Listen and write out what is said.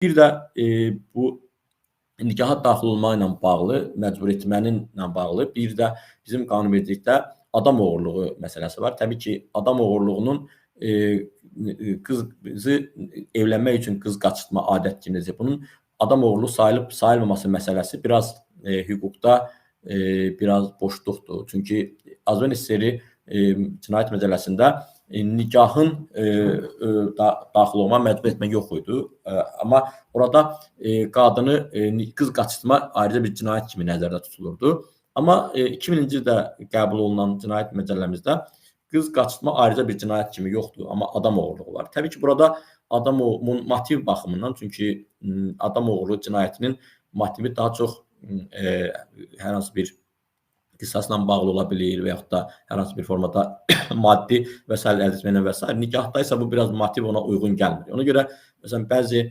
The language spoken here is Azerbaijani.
Bir də bu nikaha daxil olma ilə bağlı, məcbur etmənlə bağlı bir də bizim qanunvericilikdə adam oğurluğu məsələsi var. Təbii ki, adam oğurluğunun qızı evlənmək üçün qız qaçırtma adət kimdir. Bunun adam oğurluğu sayılıb sayılmaması məsələsi biraz hüquqda biraz boşluqdur. Çünki Azərbaycan SSR Cinayət Məcəlləsində nikahın daxil olma, məcbur etmə yox idi. Amma orada qadını qız qaçırtma ayrıca bir cinayət kimi nəzərdə tutulurdu. Amma 2000-ci ildə qəbul olunan cinayət məcəlləmizdə qız qaçırtma ayrıca bir cinayət kimi yoxdur, amma adam oğurluğu var. Təbii ki, burada adam motiv baxımından, çünki adam oğurluğu cinayətinin motivi daha çox hər hansı bir qisasla bağlı ola bilir və yaxud da hər hansı bir formada maddi vəsait əldə etməklə və s. Nikahda isə bu biraz motiv ona uyğun gəlmir. Ona görə məsələn bəzi